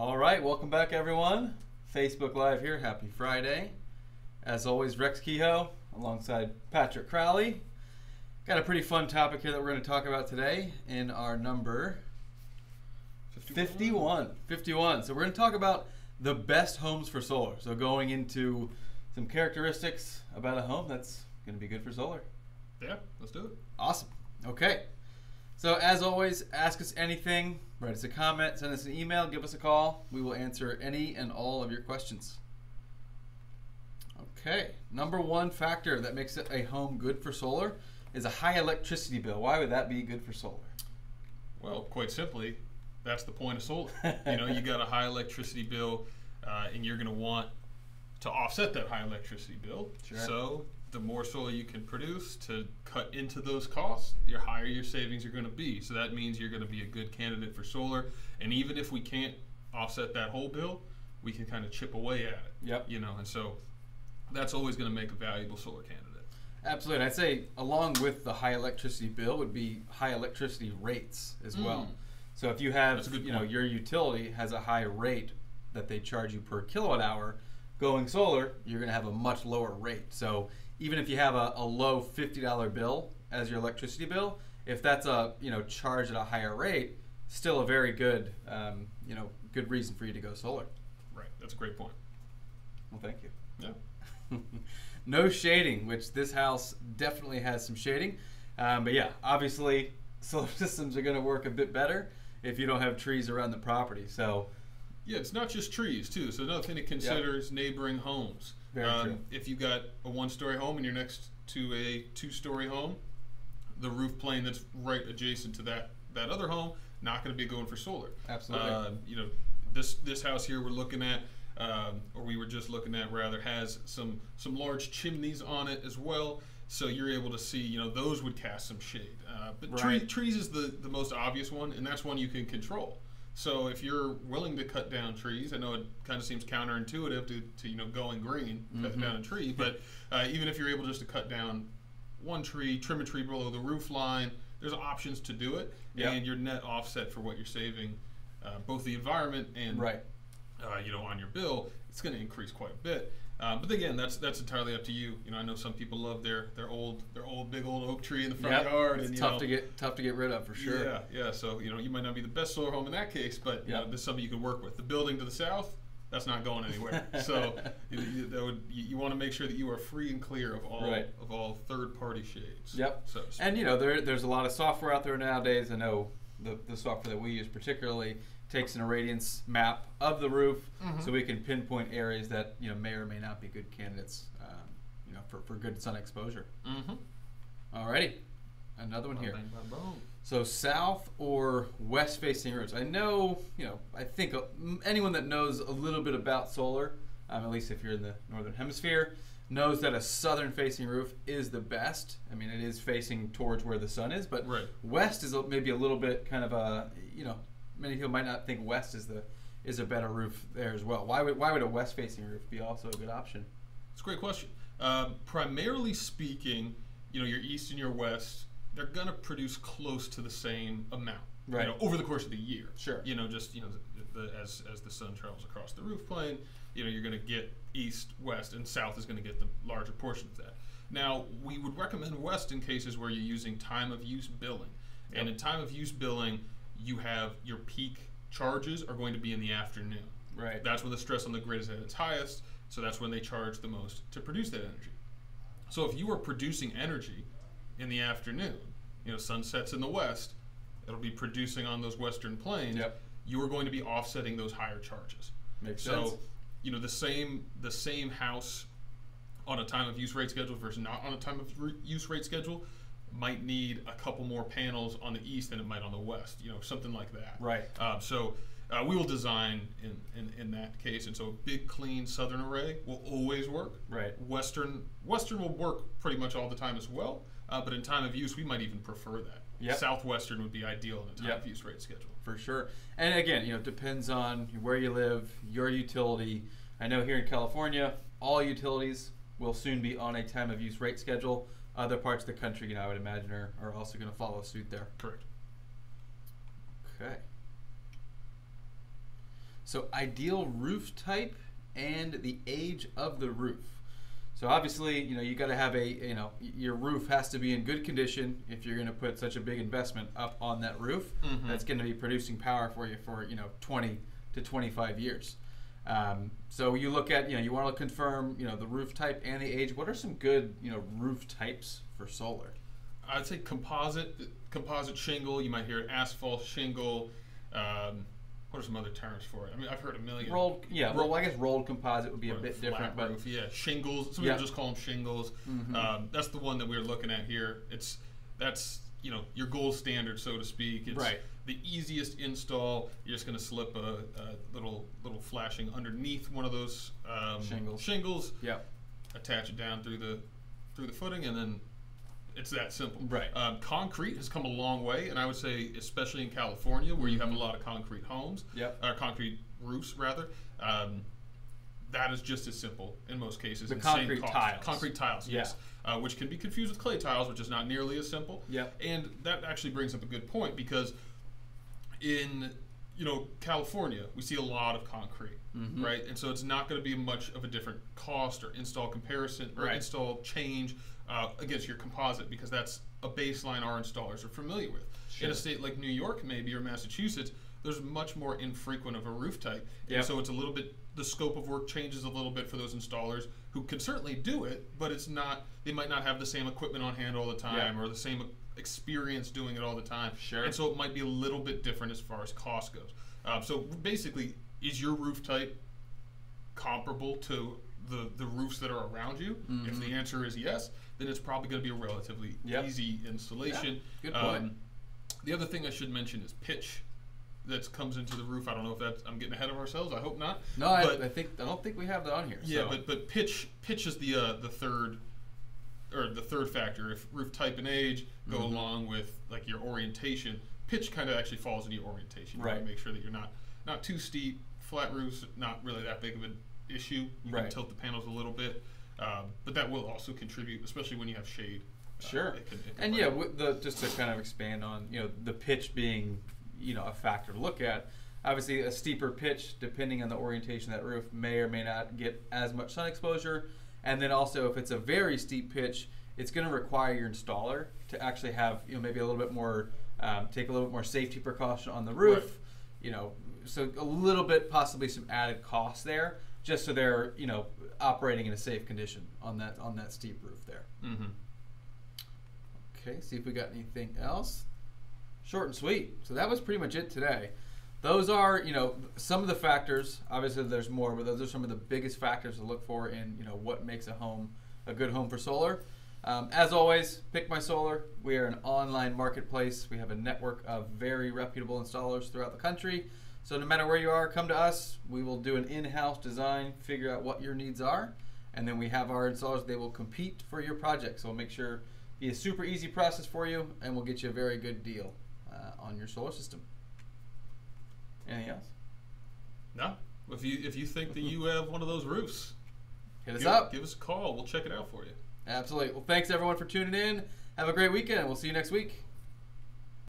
All right, welcome back, everyone. Facebook Live here. Happy Friday. As always, Rex Kehoe alongside Patrick Crowley. Got a pretty fun topic here that we're going to talk about today in our number 51. 51. So we're going to talk about the best homes for solar. So going into some characteristics about a home that's going to be good for solar. Yeah, let's do it. Awesome. Okay. So as always, ask us anything, write us a comment, send us an email, give us a call. We will answer any and all of your questions. Okay. Number one factor that makes it a home good for solar is a high electricity bill. Why would that be good for solar? Well, quite simply, that's the point of solar. You got a high electricity bill, and you're going to want to offset that high electricity bill. Sure. So the more solar you can produce to cut into those costs, the higher your savings are going to be. So that means you're going to be a good candidate for solar. And even if we can't offset that whole bill, we can kind of chip away at it. Yep. And so that's always going to make a valuable solar candidate. Absolutely. I'd say along with the high electricity bill would be high electricity rates as well. So if you have, your utility has a high rate that they charge you per kilowatt hour, going solar, you're going to have a much lower rate. So even if you have a low $50 bill as your electricity bill, if that's charged at a higher rate, still a very good good reason for you to go solar. Right. That's a great point. Well, thank you. Yeah. No shading, which this house definitely has some shading. But yeah, obviously solar systems are going to work a bit better if you don't have trees around the property. So yeah, it's not just trees too. So another thing to consider is neighboring homes. Very true. If you got a one-story home and you're next to a two-story home, the roof plane that's right adjacent to that other home, not going to be going for solar. Absolutely. This house here we're looking at, or we were just looking at rather, has some large chimneys on it as well. So you're able to see, those would cast some shade. But right. trees is the most obvious one, and that's one you can control. So if you're willing to cut down trees, I know it kind of seems counterintuitive to going green, cut down a tree, but even if you're able just to cut down one tree, trim a tree below the roof line, there's options to do it, and your net offset for what you're saving, both the environment and on your bill, it's going to increase quite a bit. But again, that's entirely up to you. I know some people love their big old oak tree in the front yard. It's and, tough to get rid of for sure. Yeah. So you might not be the best solar home in that case, but there's something you can work with. The building to the south, that's not going anywhere. So you want to make sure that you are free and clear of all third-party shades. Yep. So and there's a lot of software out there nowadays. I know the software that we use particularly takes an irradiance map of the roof, so we can pinpoint areas that may or may not be good candidates, for good sun exposure. Alrighty, another one here. So south or west facing roofs. I know, I think anyone that knows a little bit about solar, at least if you're in the northern hemisphere, knows that a southern facing roof is the best. I mean, it is facing towards where the sun is, but west is maybe a little bit kind of a, many people might not think west is a better roof there as well. Why would a west facing roof be also a good option? It's a great question. Primarily speaking, your east and your west, they're going to produce close to the same amount over the course of the year. Sure. As the sun travels across the roof plane, you're going to get east, west, and south is going to get the larger portion of that. Now, we would recommend west in cases where you're using time of use billing. And in time of use billing, you have your peak charges are going to be in the afternoon. Right. That's when the stress on the grid is at its highest, so that's when they charge the most to produce that energy. So if you are producing energy in the afternoon, sun sets in the west, it'll be producing on those western plains, you are going to be offsetting those higher charges. Makes sense. So, the same house on a time of use rate schedule versus not on a time of use rate schedule might need a couple more panels on the east than it might on the west, something like that. Right. So we will design in that case, and so a big, clean southern array will always work. Right. Western will work pretty much all the time as well, but in time of use, we might even prefer that. Yep. Southwestern would be ideal in a time of use rate schedule. For sure. And again, it depends on where you live, your utility. I know here in California, all utilities will soon be on a time of use rate schedule. Other parts of the country, I would imagine, are also going to follow suit there. Correct. Okay. So ideal roof type and the age of the roof. So obviously, you got to have your roof has to be in good condition if you're going to put such a big investment up on that roof. That's going to be producing power for you for 20 to 25 years. So you look at you want to confirm the roof type and the age. What are some good roof types for solar? I'd say composite shingle. You might hear asphalt shingle. What are some other terms for it? I mean, I've heard a million. Rolled, yeah. Well, I guess rolled composite would be a bit different, but roof, yeah, shingles. Some people just call them shingles. That's the one that we're looking at here. That's your gold standard, so to speak. It's the easiest install. You're just going to slip a little flashing underneath one of those shingles. Yep. Attach it down through the footing, and then it's that simple. Right. Concrete has come a long way, and I would say, especially in California, where you have a lot of concrete homes, concrete roofs rather. That is just as simple in most cases. The concrete tiles. Concrete tiles, yes. Which can be confused with clay tiles, which is not nearly as simple. And that actually brings up a good point, because in California, we see a lot of concrete, right? And so it's not going to be much of a different cost or install comparison or install change against your composite, because that's a baseline our installers are familiar with. In a state like New York, maybe, or Massachusetts, there's much more infrequent of a roof type. And so it's a little bit, the scope of work changes a little bit for those installers who can certainly do it, but it's not, they might not have the same equipment on hand all the time or the same experience doing it all the time. And so it might be a little bit different as far as cost goes. So basically, is your roof type comparable to the roofs that are around you? If the answer is yes, then it's probably going to be a relatively easy installation. Good point. The other thing I should mention is pitch that comes into the roof. I don't know if that's, I'm getting ahead of ourselves. I hope not. No, I don't think we have that on here. Yeah, so. but pitch is the third factor. If roof type and age go along with like your orientation, pitch kind of actually falls into your orientation. You want to make sure that you're not too steep. Flat roofs, not really that big of an issue. You can tilt the panels a little bit, but that will also contribute, especially when you have shade. It can just to kind of expand on the pitch being a factor to look at. Obviously, a steeper pitch, depending on the orientation of that roof, may or may not get as much sun exposure. And then also, if it's a very steep pitch, it's going to require your installer to actually have maybe a little bit more, take a little bit more safety precaution on the roof. So a little bit, possibly some added cost there, just so they're operating in a safe condition on that steep roof there. Okay, see if we got anything else. Short and sweet. So that was pretty much it today. Those are, some of the factors. Obviously, there's more, but those are some of the biggest factors to look for in, what makes a home a good home for solar. As always, Pick My Solar. We are an online marketplace. We have a network of very reputable installers throughout the country. So no matter where you are, come to us. We will do an in-house design, figure out what your needs are, and then we have our installers. They will compete for your project. So we'll make sure it'll be a super easy process for you, and we'll get you a very good deal on your solar system. Anything else? No. If you think that you have one of those roofs, hit us up. Give us a call. We'll check it out for you. Absolutely. Well, thanks everyone for tuning in. Have a great weekend. We'll see you next week.